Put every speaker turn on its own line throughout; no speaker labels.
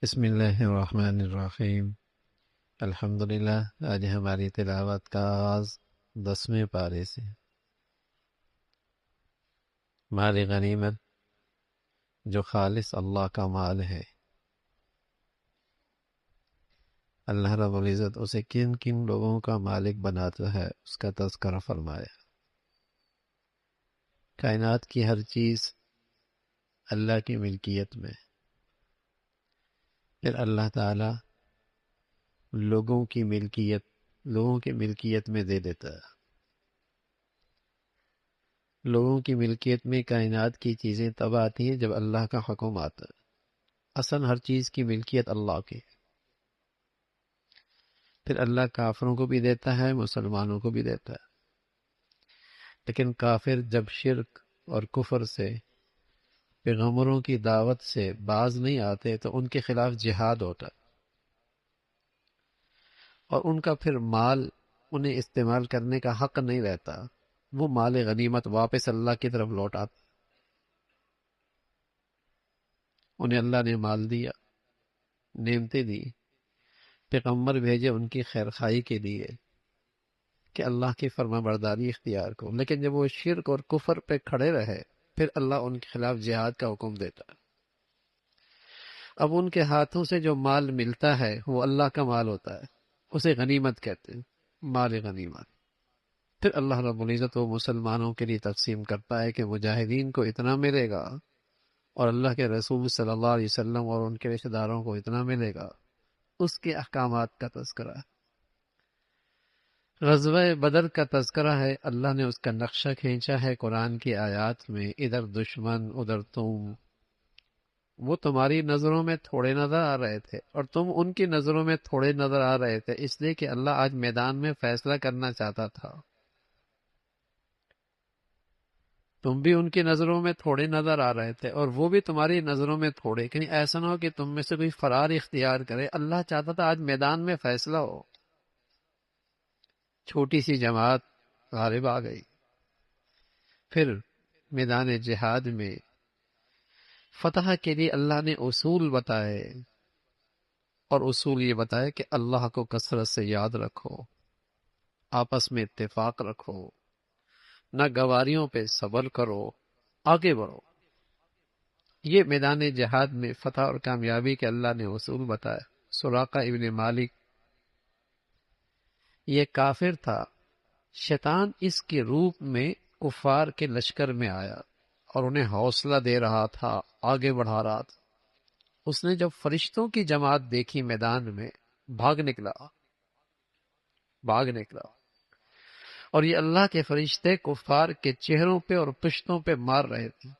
بسم اللہ الرحمن الرحیم۔ الحمدللہ، آج ہماری تلاوت کا آغاز 10ویں پارے سے۔ مال غنیمت جو خالص اللہ کا مال ہے، اللہ رب العزت اسے کن کن لوگوں کا مالک بناتا ہے اس کا تذکرہ فرمایا۔ کائنات کی ہر چیز اللہ کی ملکیت میں، پھر اللہ تعالی لوگوں کی ملکیت میں دے دیتا ہے۔ لوگوں کی ملکیت میں کائنات کی چیزیں تب آتی ہیں جب اللہ کا حکم آتا ہے۔ اصل ہر چیز کی ملکیت اللہ کی، پھر اللہ کافروں کو بھی دیتا ہے، مسلمانوں کو بھی دیتا ہے۔ لیکن کافر جب شرک اور کفر سے، پیغمبروں کی دعوت سے باز نہیں آتے تو ان کے خلاف جہاد ہوتا ہے، اور ان کا پھر مال انہیں استعمال کرنے کا حق نہیں رہتا، وہ مال غنیمت واپس اللہ کی طرف لوٹ آتا۔ انہیں اللہ نے مال دیا، نعمتیں دی، پیغمبر بھیجے ان کی خیرخواہی کے لیے کہ اللہ کی فرما برداری اختیار کو، لیکن جب وہ شرک اور کفر پہ کھڑے رہے پھر اللہ ان کے خلاف جہاد کا حکم دیتا ہے۔ اب ان کے ہاتھوں سے جو مال ملتا ہے وہ اللہ کا مال ہوتا ہے، اسے غنیمت کہتے ہیں، مال غنیمت۔ پھر اللہ رب العزت وہ مسلمانوں کے لیے تقسیم کرتا ہے کہ مجاہدین کو اتنا ملے گا، اور اللہ کے رسول صلی اللہ علیہ وسلم اور ان کے رشتہ داروں کو اتنا ملے گا۔ اس کے احکامات کا تذکرہ ہے۔ غزوہ بدر کا تذکرہ ہے، اللہ نے اس کا نقشہ کھینچا ہے قرآن کی آیات میں، ادھر دشمن ادھر تم، وہ تمہاری نظروں میں تھوڑے نظر آ رہے تھے اور تم ان کی نظروں میں تھوڑے نظر آ رہے تھے، اس لیے کہ اللہ آج میدان میں فیصلہ کرنا چاہتا تھا۔ تم بھی ان کی نظروں میں تھوڑے نظر آ رہے تھے اور وہ بھی تمہاری نظروں میں تھوڑے، کہیں ایسا نہ ہو کہ تم میں سے کوئی فرار اختیار کرے۔ اللہ چاہتا تھا آج میدان میں فیصلہ ہو۔ چھوٹی سی جماعت غالب آ گئی۔ پھر میدان جہاد میں فتح کے لیے اللہ نے اصول بتائے، اور اصول یہ بتائے کہ اللہ کو کثرت سے یاد رکھو، آپس میں اتفاق رکھو، نہ گواریوں پہ صبر کرو، آگے بڑھو۔ یہ میدان جہاد میں فتح اور کامیابی کے اللہ نے اصول بتائے۔ سراقہ ابن مالک یہ کافر تھا، شیطان اس کے روپ میں کفار کے لشکر میں آیا اور انہیں حوصلہ دے رہا تھا، آگے بڑھا رہا تھا۔ اس نے جب فرشتوں کی جماعت دیکھی میدان میں، بھاگ نکلا، اور یہ اللہ کے فرشتے کفار کے چہروں پہ اور پشتوں پہ مار رہے تھے،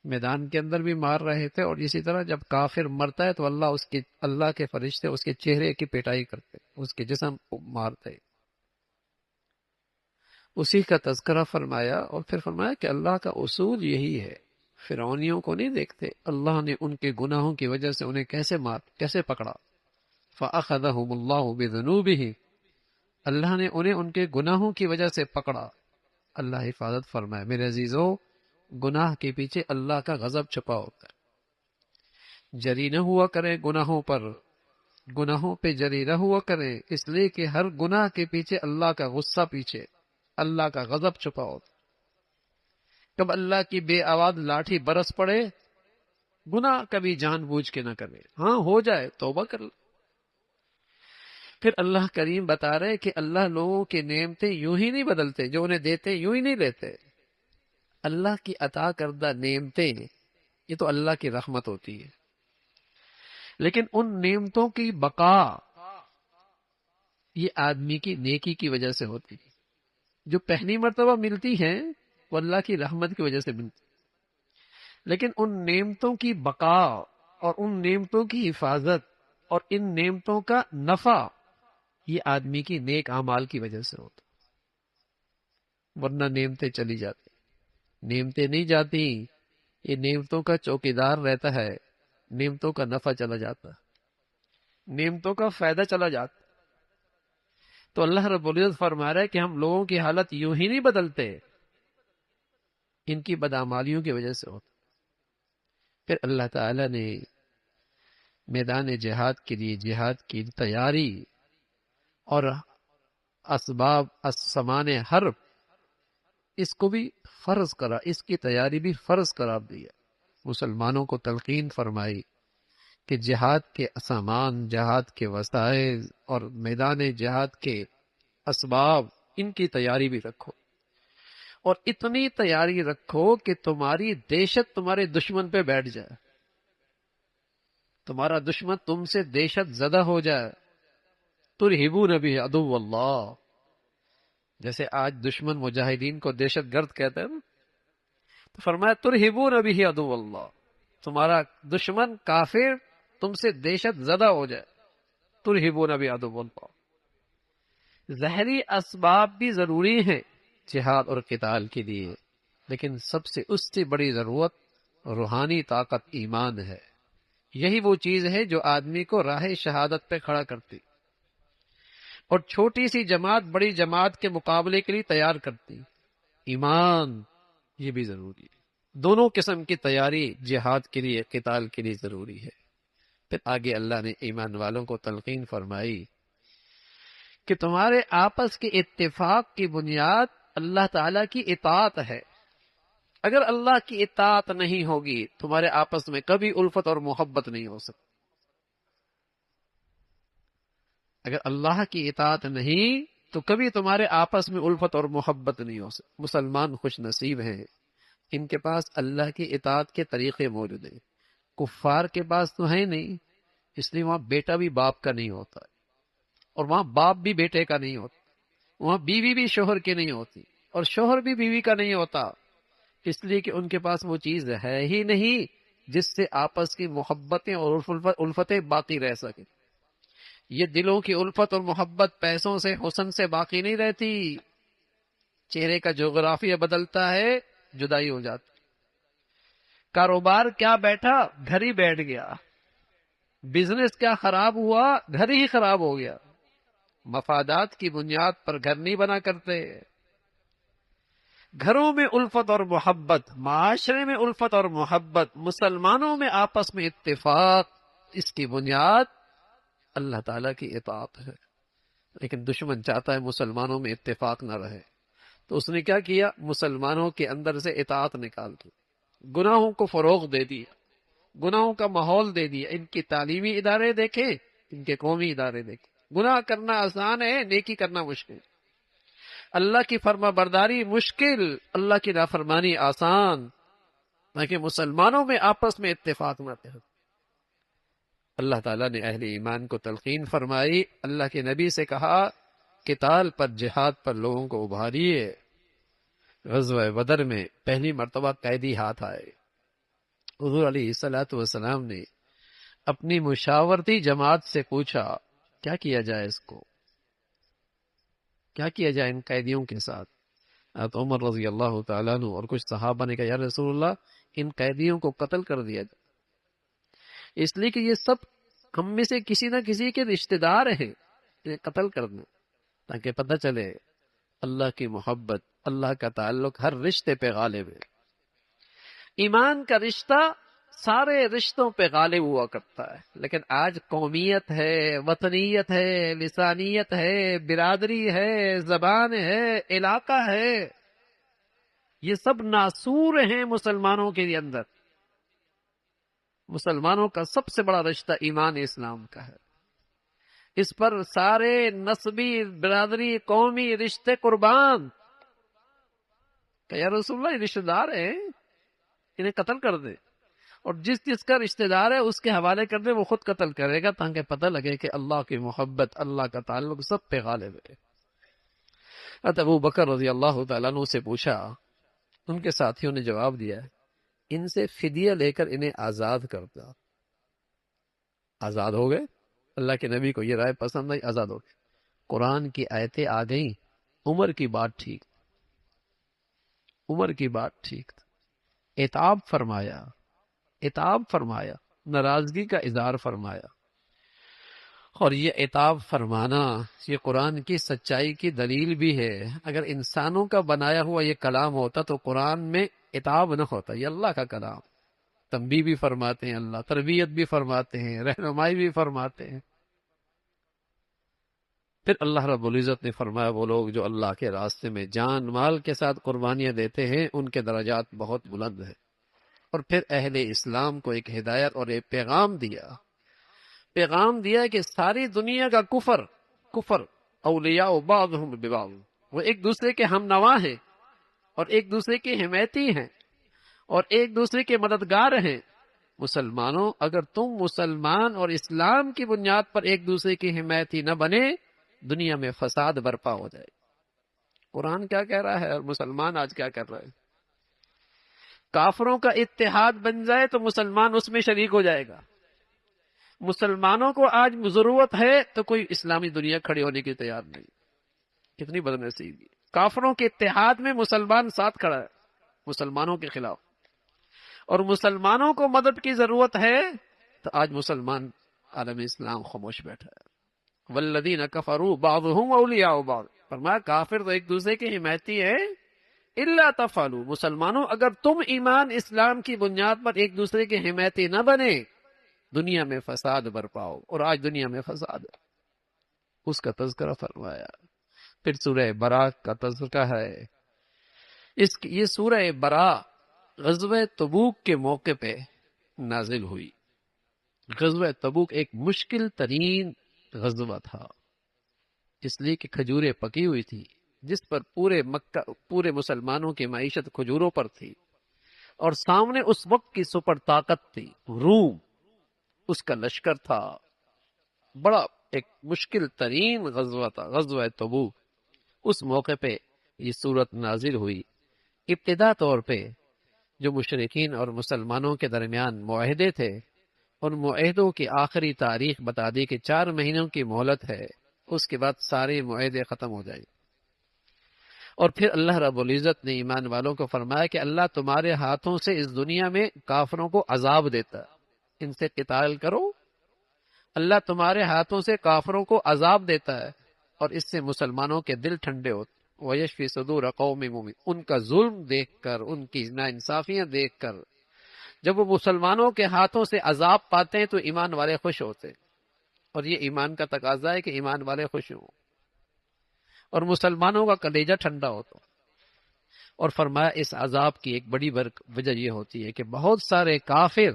میدان کے اندر بھی مار رہے تھے، اور اسی طرح جب کافر مرتا ہے تو اللہ کے فرشتے اس کے چہرے کی پٹائی کرتے، اس کے جسم کو مارتے۔ اسی کا تذکرہ فرمایا، اور پھر فرمایا کہ اللہ کا اصول یہی ہے۔ فرعونیوں کو نہیں دیکھتے، اللہ نے ان کے گناہوں کی وجہ سے انہیں کیسے پکڑا۔ فَأَخَذَهُمُ اللَّهُ بِذُنُوبِهِمْ، اللہ نے انہیں ان کے گناہوں کی وجہ سے پکڑا۔ اللہ حفاظت فرمائے۔ میرے عزیزو، گناہ کے پیچھے اللہ کا غضب چھپا ہوتا ہے۔ جری نہ ہوا کریں گناہوں پہ جری نہ ہوا کریں، اس لیے کہ ہر گناہ کے پیچھے اللہ کا غصہ، پیچھے اللہ کا غضب چھپا ہوتا ہے۔ کب اللہ کی بے آواز لاٹھی برس پڑے، گناہ کبھی جان بوجھ کے نہ کرے، ہاں ہو جائے توبہ کر لے۔ پھر اللہ کریم بتا رہے کہ اللہ لوگوں کی نعمتیں یوں ہی نہیں بدلتے، جو انہیں دیتے یوں ہی نہیں لیتے۔ اللہ کی عطا کردہ نعمتیں یہ تو اللہ کی رحمت ہوتی ہے، لیکن ان نعمتوں کی بقا یہ آدمی کی نیکی کی وجہ سے ہوتی ہے۔ جو پہلی مرتبہ ملتی ہیں وہ اللہ کی رحمت کی وجہ سے ملتی، لیکن ان نعمتوں کی بقا اور ان نعمتوں کی حفاظت اور ان نعمتوں کا نفع یہ آدمی کی نیک اعمال کی وجہ سے ہوتا، ورنہ نعمتیں چلی جاتی، نعمتیں نہیں جاتی، یہ نعمتوں کا چوکیدار رہتا ہے، نعمتوں کا نفع چلا جاتا، نعمتوں کا فائدہ چلا جاتا۔ تو اللہ رب العزت فرما رہا ہے کہ ہم لوگوں کی حالت یوں ہی نہیں بدلتے، ان کی بدعمالیوں کی وجہ سے ہوتا۔ پھر اللہ تعالی نے میدان جہاد کے لیے جہاد کی تیاری اور اسباب السمان حرب اس کو بھی فرض کرا، اس کی تیاری بھی فرض قرار دیا، مسلمانوں کو تلقین فرمائی کہ جہاد کے سامان، جہاد کے وسائل اور میدان جہاد کے اسباب، ان کی تیاری بھی رکھو، اور اتنی تیاری رکھو کہ تمہاری دہشت تمہارے دشمن پہ بیٹھ جائے، تمہارا دشمن تم سے دہشت زدہ ہو جائے۔ ترہبون بہ عدو اللہ، جیسے آج دشمن مجاہدین کو دہشت گرد کہتے ہیں نا، تو فرمایا ترہبون بہ عدو اللہ، تمہارا دشمن کافر تم سے دہشت زدہ ہو جائے، ترہبون بہ عدو اللہ۔ ظاہری اسباب بھی ضروری ہیں جہاد اور قتال کے لیے، لیکن سب سے اس سے بڑی ضرورت روحانی طاقت ایمان ہے۔ یہی وہ چیز ہے جو آدمی کو راہ شہادت پہ کھڑا کرتی، اور چھوٹی سی جماعت بڑی جماعت کے مقابلے کے لیے تیار کرتی۔ ایمان یہ بھی ضروری ہے، دونوں قسم کی تیاری جہاد کے لیے، قتال کے لیے ضروری ہے۔ پھر آگے اللہ نے ایمان والوں کو تلقین فرمائی کہ تمہارے آپس کے اتفاق کی بنیاد اللہ تعالیٰ کی اطاعت ہے۔ اگر اللہ کی اطاعت نہیں ہوگی تمہارے آپس میں کبھی الفت اور محبت نہیں ہو سکتی۔ اگر اللہ کی اطاعت نہیں تو کبھی تمہارے آپس میں الفت اور محبت نہیں ہو سکتی۔ مسلمان خوش نصیب ہیں، ان کے پاس اللہ کی اطاعت کے طریقے موجود ہیں۔ کفار کے پاس تو ہے نہیں، اس لیے وہاں بیٹا بھی باپ کا نہیں ہوتا، اور وہاں باپ بھی بیٹے کا نہیں ہوتا، وہاں بیوی بھی شوہر کی نہیں ہوتی، اور شوہر بھی بیوی کا نہیں ہوتا، اس لیے کہ ان کے پاس وہ چیز ہے ہی نہیں جس سے آپس کی محبتیں اور الفتیں باقی رہ سکیں۔ یہ دلوں کی الفت اور محبت پیسوں سے، حسن سے باقی نہیں رہتی۔ چہرے کا جغرافیہ بدلتا ہے، جدائی ہو جاتی۔ کاروبار کیا بیٹھا، گھر ہی بیٹھ گیا۔ بزنس کیا خراب ہوا، گھر ہی خراب ہو گیا۔ مفادات کی بنیاد پر گھر نہیں بنا کرتے۔ گھروں میں الفت اور محبت، معاشرے میں الفت اور محبت، مسلمانوں میں آپس میں اتفاق، اس کی بنیاد اللہ تعالیٰ کی اطاعت ہے۔ لیکن دشمن چاہتا ہے مسلمانوں میں اتفاق نہ رہے، تو اس نے کیا کیا؟ مسلمانوں کے اندر سے اطاعت نکال دی، گناہوں کو فروغ دے دیا، گناہوں کا ماحول دے دیا۔ ان کی تعلیمی ادارے دیکھیں، ان کے قومی ادارے دیکھیں، گناہ کرنا آسان ہے، نیکی کرنا مشکل، اللہ کی فرما برداری مشکل، اللہ کی نافرمانی آسان، تاکہ مسلمانوں میں آپس میں اتفاق نہ ہو۔ اللہ تعالیٰ نے اہل ایمان کو تلقین فرمائی، اللہ کے نبی سے کہا قتال پر، جہاد پر لوگوں کو ابھاریے۔ غزوہ بدر میں پہلی مرتبہ قیدی ہاتھ آئے، حضور علیہ الصلوۃ والسلام نے اپنی مشاورتی جماعت سے پوچھا کیا کیا جائے، اس کو کیا کیا جائے ان قیدیوں کے ساتھ؟ حضرت عمر رضی اللہ تعالیٰ عنہ اور کچھ صحابہ نے کہا یا رسول اللہ ان قیدیوں کو قتل کر دیا جائے، اس لیے کہ یہ سب ہم میں سے کسی نہ کسی کے رشتہ دار ہیں، انہیں قتل کرنا، تاکہ پتہ چلے اللہ کی محبت، اللہ کا تعلق ہر رشتے پہ غالب ہے۔ ایمان کا رشتہ سارے رشتوں پہ غالب ہوا کرتا ہے، لیکن آج قومیت ہے، وطنیت ہے، لسانیت ہے، برادری ہے، زبان ہے، علاقہ ہے، یہ سب ناسور ہیں مسلمانوں کے اندر۔ مسلمانوں کا سب سے بڑا رشتہ ایمان اسلام کا ہے، اس پر سارے نسبی، برادری، قومی رشتے قربان۔ کہ یا رسول اللہ یہ رشتہ دار ہیں، انہیں قتل کر دے، اور جس جس کا رشتہ دار ہے اس کے حوالے کر دے، وہ خود قتل کرے گا، تاکہ پتہ لگے کہ اللہ کی محبت، اللہ کا تعلق سب پہ غالب ہے۔ حضرت ابو بکر رضی اللہ تعالیٰ عنہ سے پوچھا، ان کے ساتھیوں نے جواب دیا ان سے فدیہ لے کر انہیں آزاد کرتا۔ آزاد ہو گئے، اللہ کے نبی کو یہ رائے پسند آئی، آزاد ہو گئے۔ قرآن کی آیتیں آ گئیں، عمر کی بات ٹھیک، عمر کی بات ٹھیک، عتاب فرمایا، عتاب فرمایا، ناراضگی کا اظہار فرمایا، اور یہ عتاب فرمانا یہ قرآن کی سچائی کی دلیل بھی ہے۔ اگر انسانوں کا بنایا ہوا یہ کلام ہوتا تو قرآن میں عتاب نہ ہوتا، یہ اللہ کا کلام، تنبیہ بھی فرماتے ہیں اللہ، تربیت بھی فرماتے ہیں، رہنمائی بھی فرماتے ہیں۔ پھر اللہ رب العزت نے فرمایا وہ لوگ جو اللہ کے راستے میں جان مال کے ساتھ قربانیاں دیتے ہیں ان کے درجات بہت بلند ہیں۔ اور پھر اہل اسلام کو ایک ہدایت اور ایک پیغام دیا کہ ساری دنیا کا کفر اولیاء بعضهم ببعض، وہ ایک دوسرے کے ہم نوا ہیں اور ایک دوسرے کے حمایتی ہیں اور ایک دوسرے کے مددگار ہیں۔ مسلمانوں، اگر تم مسلمان اور اسلام کی بنیاد پر ایک دوسرے کی حمایتی نہ بنے، دنیا میں فساد برپا ہو جائے۔ قرآن کیا کہہ رہا ہے اور مسلمان آج کیا کر رہے ہیں؟ کافروں کا اتحاد بن جائے تو مسلمان اس میں شریک ہو جائے گا۔ مسلمانوں کو آج ضرورت ہے تو کوئی اسلامی دنیا کھڑی ہونے کی تیار نہیں۔ کتنی بدنصیبی، کافروں کے اتحاد میں مسلمان ساتھ کھڑا ہے مسلمانوں کے خلاف، اور مسلمانوں کو مدد کی ضرورت ہے تو آج مسلمان عالم اسلام خاموش بیٹھا ہے۔ والذین کفروا بعضهم اولیاء بعض، فرمایا کافر تو ایک دوسرے کے حمایتی ہیں۔ الا تفعلوا، مسلمانوں اگر تم ایمان اسلام کی بنیاد پر ایک دوسرے کے حمایتی نہ بنے، دنیا میں فساد برپاؤ، اور آج دنیا میں فساد ہے، اس کا تذکرہ فرمایا۔ پھر سورہ برا کا تذکرہ ہے۔ یہ سورہ برا غزوہ تبوک کے موقع پہ نازل ہوئی۔ غزوہ تبوک ایک مشکل ترین غزوہ تھا، اس لیے کہ کھجوریں پکی ہوئی تھی، جس پر پورے مسلمانوں کی معیشت کھجوروں پر تھی، اور سامنے اس وقت کی سپر طاقت تھی روم، اس کا لشکر تھا۔ بڑا ایک مشکل ترین غزوہ تھا غزوہ تبوک۔ اس موقع پہ یہ صورت نازل ہوئی۔ ابتدا طور پہ جو مشرکین اور مسلمانوں کے درمیان معاہدے تھے، ان معاہدوں کی آخری تاریخ بتا دی کہ 4 مہینوں کی مہلت ہے، اس کے بعد سارے معاہدے ختم ہو جائیں۔ اور پھر اللہ رب العزت نے ایمان والوں کو فرمایا کہ اللہ تمہارے ہاتھوں سے اس دنیا میں کافروں کو عذاب دیتا ہے، ان سے قتال کرو، اللہ تمہارے ہاتھوں سے کافروں کو عذاب دیتا ہے، اور اس سے مسلمانوں کے دل ٹھنڈے ہوتے۔ وَيَشْفِي صُدُورَ قَوْمٍ مُؤْمِنِينَ، ان کا ظلم دیکھ کر، ان کی ناانصافیاں دیکھ کر جب وہ مسلمانوں کے ہاتھوں سے عذاب پاتے ہیں تو ایمان والے خوش ہوتے ہیں، اور یہ ایمان کا تقاضا ہے کہ ایمان والے خوش ہوں اور مسلمانوں کا کلیجہ ٹھنڈا ہوتا۔ اور فرمایا اس عذاب کی ایک بڑی وجہ یہ ہوتی ہے کہ بہت سارے کافر،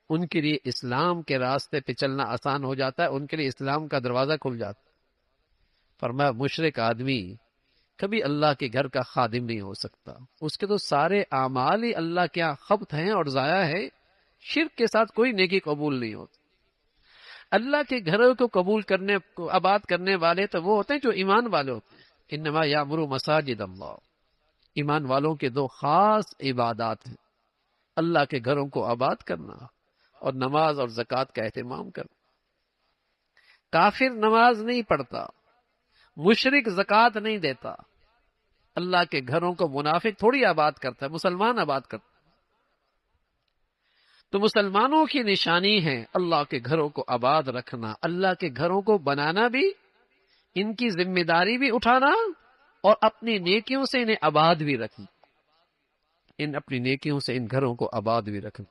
ان کے لیے اسلام کے راستے پہ چلنا آسان ہو جاتا ہے، ان کے لیے اسلام کا دروازہ کھل جاتا ہے۔ فرمایا مشرک آدمی کبھی اللہ کے گھر کا خادم نہیں ہو سکتا، اس کے تو سارے اعمال ہی اللہ کے یہاں خبط ہیں اور ضائع ہے۔ شرک کے ساتھ کوئی نیکی قبول نہیں ہوتی۔ اللہ کے گھروں کو قبول کرنے کو آباد کرنے والے تو وہ ہوتے ہیں جو ایمان والے ہوتے ہیں۔ انما یعمر مساجد اللہ، ایمان والوں کے 2 خاص عبادات ہیں، اللہ کے گھروں کو آباد کرنا اور نماز اور زکوٰۃ کا اہتمام کرنا۔ کافر نماز نہیں پڑھتا، مشرک زکوٰۃ نہیں دیتا، اللہ کے گھروں کو منافق تھوڑی آباد کرتا ہے، مسلمان آباد کرتا ہے۔ تو مسلمانوں کی نشانی ہے اللہ کے گھروں کو آباد رکھنا، اللہ کے گھروں کو بنانا بھی، ان کی ذمہ داری بھی اٹھانا، اور اپنی نیکیوں سے انہیں آباد بھی رکھنا، اپنی نیکیوں سے ان گھروں کو آباد بھی رکھنا۔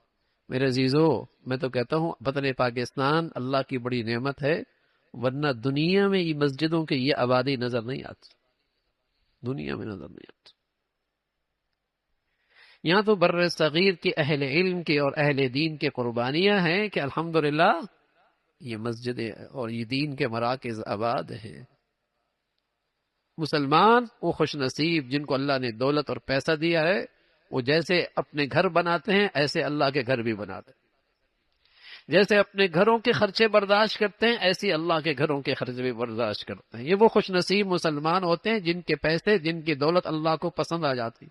میرے عزیزو، میں تو کہتا ہوں وطن پاکستان اللہ کی بڑی نعمت ہے، ورنہ دنیا میں یہ مسجدوں کی یہ آبادی نظر نہیں آتی، دنیا میں نظر نہیں آتی۔ یہاں تو بر صغیر کے اہل علم کے اور اہل دین کے قربانیاں ہیں کہ الحمدللہ یہ مسجدیں اور یہ دین کے مراکز آباد ہیں۔ مسلمان وہ خوش نصیب جن کو اللہ نے دولت اور پیسہ دیا ہے، وہ جیسے اپنے گھر بناتے ہیں ایسے اللہ کے گھر بھی بناتے ہیں، جیسے اپنے گھروں کے خرچے برداشت کرتے ہیں ایسے اللہ کے گھروں کے خرچے بھی برداشت کرتے ہیں۔ یہ وہ خوش نصیب مسلمان ہوتے ہیں جن کے پیسے، جن کی دولت اللہ کو پسند آ جاتی۔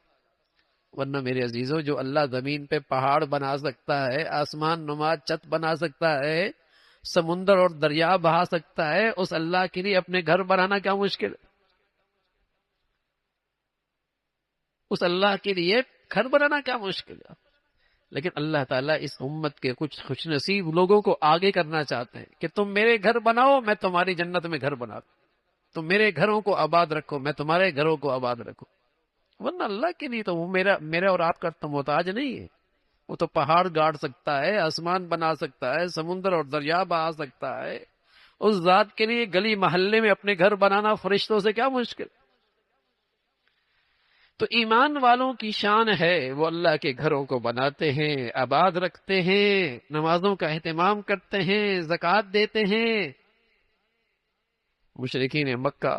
ورنہ میرے عزیزوں، جو اللہ زمین پہ پہاڑ بنا سکتا ہے، آسمان نما چھت بنا سکتا ہے، سمندر اور دریا بہا سکتا ہے، اس اللہ کے لیے اپنے گھر بنانا کیا مشکل ہے؟ اس اللہ کے لیے گھر بنانا کیا مشکل ہے؟ لیکن اللہ تعالیٰ اس امت کے کچھ خوش نصیب لوگوں کو آگے کرنا چاہتے ہیں کہ تم میرے گھر بناؤ، میں تمہاری جنت میں گھر بنا دوں، تم میرے گھروں کو آباد رکھو، میں تمہارے گھروں کو آباد رکھوں۔ ورنہ اللہ کے لیے تو وہ میرا اور آپ کا تو محتاج نہیں ہے، وہ تو پہاڑ گاڑ سکتا ہے، آسمان بنا سکتا ہے، سمندر اور دریا بہا سکتا ہے۔ اس ذات کے لیے گلی محلے میں اپنے گھر بنانا فرشتوں سے کیا مشکل؟ تو ایمان والوں کی شان ہے، وہ اللہ کے گھروں کو بناتے ہیں، آباد رکھتے ہیں، نمازوں کا اہتمام کرتے ہیں، زکوٰۃ دیتے ہیں۔ مشرکین مکہ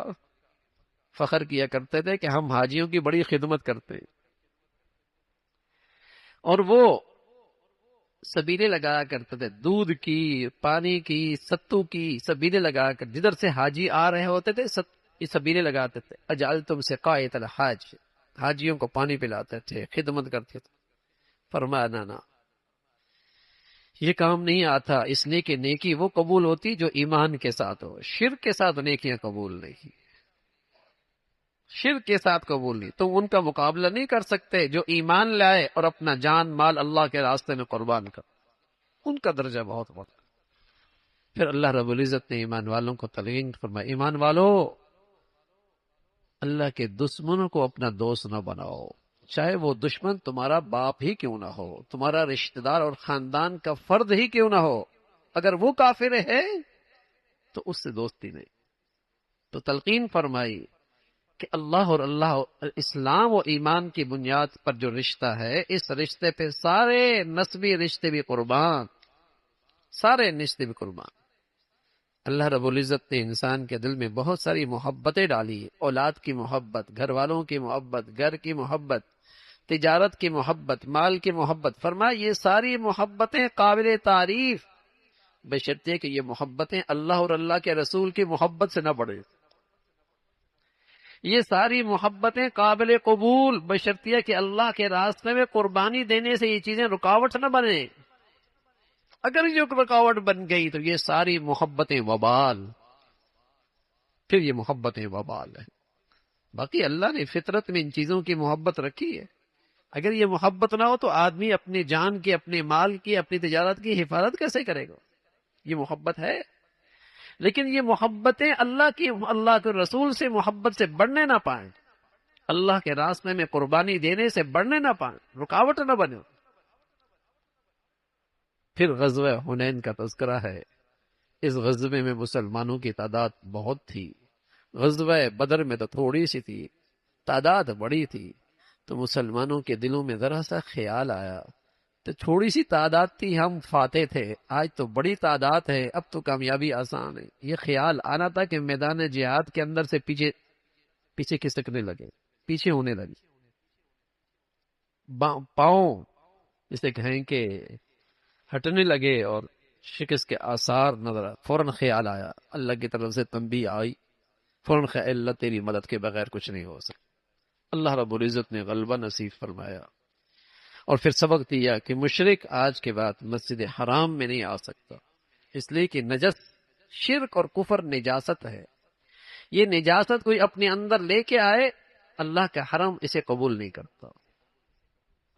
فخر کیا کرتے تھے کہ ہم حاجیوں کی بڑی خدمت کرتے ہیں، اور وہ سبیلے لگایا کرتے تھے، دودھ کی، پانی کی، ستو کی سبیلے لگا کر، جدھر سے حاجی آ رہے ہوتے تھے یہ سبیلے لگاتے تھے۔ اجعلتم سقایۃ الحاج، حاجیوں کو پانی پلاتے تھے، خدمت کرتے تھے۔ فرمایا نا، یہ کام نہیں آتا، اس لیے کہ نیکی وہ قبول ہوتی جو ایمان کے ساتھ ہو، شرک کے ساتھ نیکیاں قبول نہیں، شرک کے ساتھ قبول نہیں۔ تم ان کا مقابلہ نہیں کر سکتے جو ایمان لائے اور اپنا جان مال اللہ کے راستے میں قربان کر، ان کا درجہ بہت بڑا۔ پھر اللہ رب العزت نے ایمان والوں کو تلقین فرمایا، ایمان والو، اللہ کے دشمنوں کو اپنا دوست نہ بناؤ، چاہے وہ دشمن تمہارا باپ ہی کیوں نہ ہو، تمہارا رشتہ دار اور خاندان کا فرد ہی کیوں نہ ہو، اگر وہ کافر ہے تو اس سے دوستی نہیں۔ تو تلقین فرمائی کہ اللہ اور اسلام و ایمان کی بنیاد پر جو رشتہ ہے، اس رشتے پہ سارے نسبی رشتے بھی قربان، سارے رشتے بھی قربان۔ اللہ رب العزت نے انسان کے دل میں بہت ساری محبتیں ڈالی، اولاد کی محبت، گھر والوں کی محبت، گھر کی محبت، تجارت کی محبت، مال کی محبت۔ فرمایا یہ ساری محبتیں قابل تعریف، بشرطیہ کہ یہ محبتیں اللہ اور اللہ کے رسول کی محبت سے نہ بڑھے۔ یہ ساری محبتیں قابل قبول، بشرطیہ کہ اللہ کے راستے میں قربانی دینے سے یہ چیزیں رکاوٹ نہ بنے۔ اگر یہ رکاوٹ بن گئی تو یہ ساری محبتیں وبال، پھر یہ محبتیں وبال ہیں۔ باقی اللہ نے فطرت میں ان چیزوں کی محبت رکھی ہے، اگر یہ محبت نہ ہو تو آدمی اپنی جان کی، اپنے مال کی، اپنی تجارت کی حفاظت کیسے کرے گا؟ یہ محبت ہے، لیکن یہ محبتیں اللہ کے رسول سے محبت سے بڑھنے نہ پائیں، اللہ کے راستے میں قربانی دینے سے بڑھنے نہ پائیں، رکاوٹ نہ بنے۔ پھر غزوہ حنین کا تذکرہ ہے۔ اس غزوے میں مسلمانوں کی تعداد بہت تھی، غزوہ بدر میں تو تھوڑی سی تھی، تعداد بڑی تھی۔ تو مسلمانوں کے دلوں میں ذرا سا خیال آیا، تو تھوڑی سی تعداد تھی، ہم فاتح تھے، آج تو بڑی تعداد ہے، اب تو کامیابی آسان ہے۔ یہ خیال آنا تھا کہ میدان جہاد کے اندر سے پیچھے کھسکنے لگے، پیچھے ہونے لگے، پاؤں جسے کہیں کہ ہٹنے لگے اور شکست کے آثار نظر آئے۔ فوراً خیال آیا، اللہ کی طرف سے تنبیہ آئی، فوراً خیال، اللہ تیری مدد کے بغیر کچھ نہیں ہو سکتا۔ اللہ رب العزت نے غلبہ نصیب فرمایا، اور پھر سبق دیا کہ مشرک آج کے بعد مسجد حرام میں نہیں آ سکتا، اس لیے کہ نجس، شرک اور کفر نجاست ہے۔ یہ نجاست کوئی اپنے اندر لے کے آئے، اللہ کا حرم اسے قبول نہیں کرتا،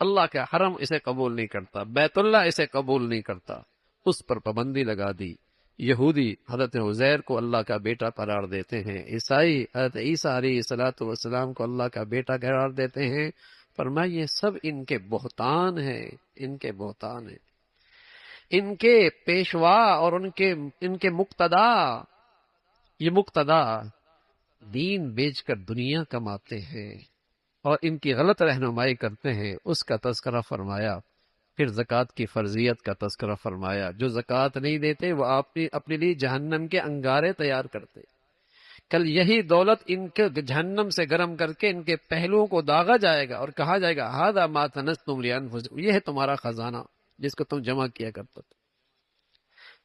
اللہ کا حرم اسے قبول نہیں کرتا، بیت اللہ اسے قبول نہیں کرتا۔ اس پر پابندی لگا دی۔ یہودی حضرت عزیر کو اللہ کا بیٹا قرار دیتے ہیں، عیسائی حضرت عیسیٰ علیہ الصلوۃ والسلام کو اللہ کا بیٹا قرار دیتے ہیں۔ فرمایا یہ سب ان کے بہتان ہیں، ان کے بہتان ہیں۔ ان کے پیشوا اور ان کے مقتدا، یہ مقتدا دین بیچ کر دنیا کماتے ہیں اور ان کی غلط رہنمائی کرتے ہیں، اس کا تذکرہ فرمایا۔ پھر زکوٰۃ کی فرضیت کا تذکرہ فرمایا، جو زکوٰۃ نہیں دیتے وہ اپنے لیے جہنم کے انگارے تیار کرتے، کل یہی دولت ان کے جہنم سے گرم کر کے ان کے پہلوؤں کو داغا جائے گا اور کہا جائے گا ھذا ما کنزتم لانفسکم، یہ ہے تمہارا خزانہ جس کو تم جمع کیا کرتے تھے۔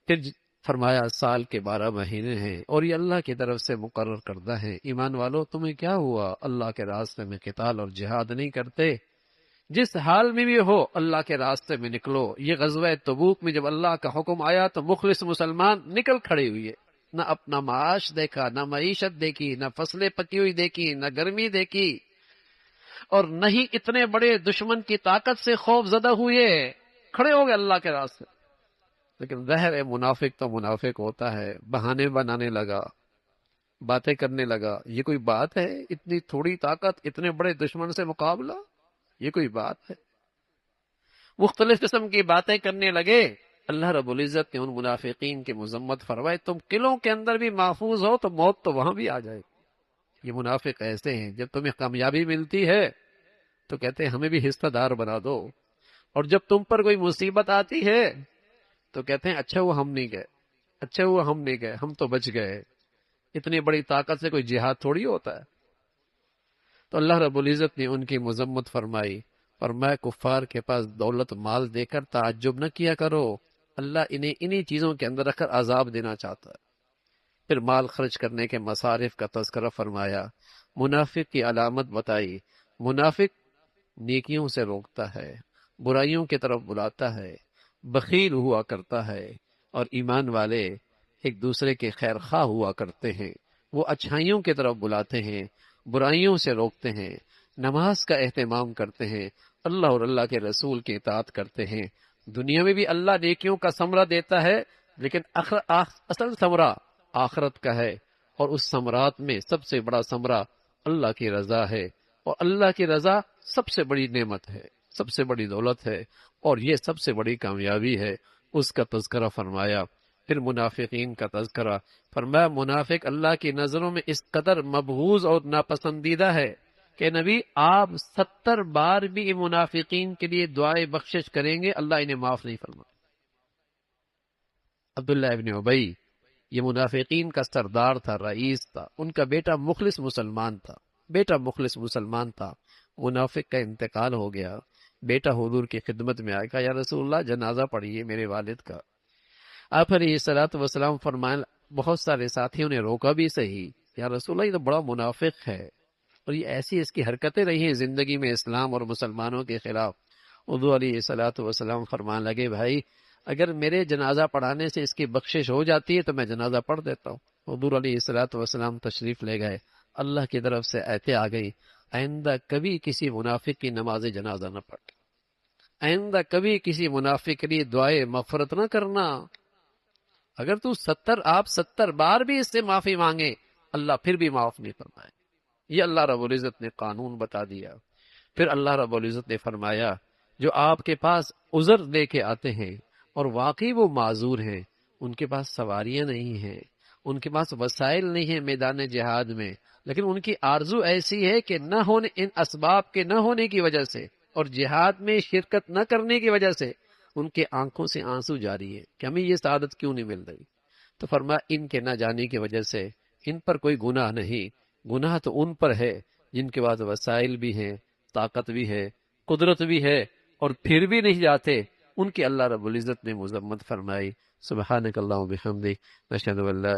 پھر فرمایا سال کے 12 مہینے ہیں اور یہ اللہ کی طرف سے مقرر کردہ ہیں۔ ایمان والو تمہیں کیا ہوا؟ اللہ کے راستے میں قتال اور جہاد نہیں کرتے؟ جس حال میں بھی ہو اللہ کے راستے میں نکلو۔ یہ غزوہ تبوک میں جب اللہ کا حکم آیا تو مخلص مسلمان نکل کھڑے ہوئے، نہ اپنا معاش دیکھا، نہ معیشت دیکھی، نہ فصلیں پکی ہوئی دیکھی، نہ گرمی دیکھی، اور نہ ہی اتنے بڑے دشمن کی طاقت سے خوف زدہ ہوئے، کھڑے ہو گئے اللہ کے راستے۔ لیکن ظاہر ہے منافق تو منافق ہوتا ہے، بہانے بنانے لگا، باتیں کرنے لگا۔ یہ کوئی بات ہے؟ اتنی تھوڑی طاقت، اتنے بڑے دشمن سے مقابلہ، یہ کوئی بات ہے؟ مختلف قسم کی باتیں کرنے لگے، اللہ رب العزت نے ان منافقین کی مذمت فرمائے، تم قلعوں کے اندر بھی محفوظ ہو تو موت تو وہاں بھی آ جائے گی۔ یہ منافق ایسے ہیں، جب تمہیں کامیابی ملتی ہے تو کہتے ہیں ہمیں بھی حصہ دار بنا دو، اور جب تم پر کوئی مصیبت آتی ہے تو کہتے ہیں اچھا ہوا ہم نہیں گئے، اچھا ہوا ہم نہیں گئے، ہم تو بچ گئے۔ اتنی بڑی طاقت سے کوئی جہاد تھوڑی ہوتا ہے۔ تو اللہ رب العزت نے ان کی مذمت فرمائی، فرمایا کفار کے پاس دولت مال دے کر تعجب نہ کیا کرو، اللہ انہیں انہی چیزوں کے اندر رکھ کر عذاب دینا چاہتا ہے۔ پھر مال خرچ کرنے کے مصارف کا تذکرہ فرمایا، منافق کی علامت بتائی، منافق نیکیوں سے روکتا ہے، برائیوں کی طرف بلاتا ہے، بخیل ہوا کرتا ہے، اور ایمان والے ایک دوسرے کے خیر خواہ ہوا کرتے ہیں، وہ اچھائیوں کی طرف بلاتے ہیں، برائیوں سے روکتے ہیں، نماز کا اہتمام کرتے ہیں، اللہ اور اللہ کے رسول کی اطاعت کرتے ہیں۔ دنیا میں بھی اللہ نیکیوں کا ثمرہ دیتا ہے، لیکن اصل ثمرہ آخرت کا ہے، اور اس ثمرات میں سب سے بڑا ثمرہ اللہ کی رضا ہے، اور اللہ کی رضا سب سے بڑی نعمت ہے، سب سے بڑی دولت ہے، اور یہ سب سے بڑی کامیابی ہے۔ اس کا تذکرہ فرمایا۔ پھر منافقین کا تذکرہ فرمایا، منافق اللہ کی نظروں میں اس قدر مبغوض اور ناپسندیدہ ہے کہ نبی آپ 70 بار بھی منافقین کے لیے دعائے بخشش کریں گے، اللہ انہیں معاف نہیں فرمائے۔ عبداللہ ابن ابی یہ منافقین کا سردار تھا، رئیس تھا، ان کا بیٹا مخلص مسلمان تھا، بیٹا مخلص مسلمان تھا۔ منافق کا انتقال ہو گیا، بیٹا حضور کی خدمت میں آئے، کہا یا رسول اللہ جنازہ پڑھیے میرے والد کا۔ آپ علیہ الصلوۃ والسلام فرمائیں، بہت سارے ساتھیوں نے روکا بھی صحیح، یا رسول اللہ یہ تو بڑا منافق ہے، اور یہ ایسی اس کی حرکتیں رہی ہیں زندگی میں اسلام اور مسلمانوں کے خلاف۔ حضور علیہ الصلوۃ والسلام فرمان لگے، بھائی اگر میرے جنازہ پڑھانے سے اس کی بخشش ہو جاتی ہے تو میں جنازہ پڑھ دیتا ہوں۔ حضور علیہ الصلوۃ والسلام تشریف لے گئے، اللہ کی طرف سے آیتیں آ گئی، آئندہ کبھی کسی منافق کی نماز جنازہ نہ پڑھ، آئندہ کبھی کسی منافق کے لیے دعائے مغفرت نہ کرنا۔ اگر تو 70 بار بھی اس سے معافی مانگے، اللہ پھر بھی معاف نہیں فرمائے۔ یہ اللہ رب العزت نے قانون بتا دیا۔ پھر اللہ رب العزت نے فرمایا، جو آپ کے پاس عذر دے کے آتے ہیں اور واقعی وہ معذور ہیں، ان کے پاس سواریاں نہیں ہیں، ان کے پاس وسائل نہیں ہیں میدان جہاد میں، لیکن ان کی آرزو ایسی ہے کہ نہ ہونے، ان اسباب کے نہ ہونے کی وجہ سے اور جہاد میں شرکت نہ کرنے کی وجہ سے ان کے آنکھوں سے آنسو جاری ہے کہ ہمیں یہ سعادت کیوں نہیں مل رہی۔ تو فرمایا ان کے نہ جانے کی وجہ سے ان پر کوئی گناہ نہیں، گناہ تو ان پر ہے جن کے پاس وسائل بھی ہیں، طاقت بھی ہے، قدرت بھی ہے، اور پھر بھی نہیں جاتے، ان کی اللہ رب العزت نے مذمت فرمائی۔ سبحانک اللہم و بحمدک، نشہد ان لا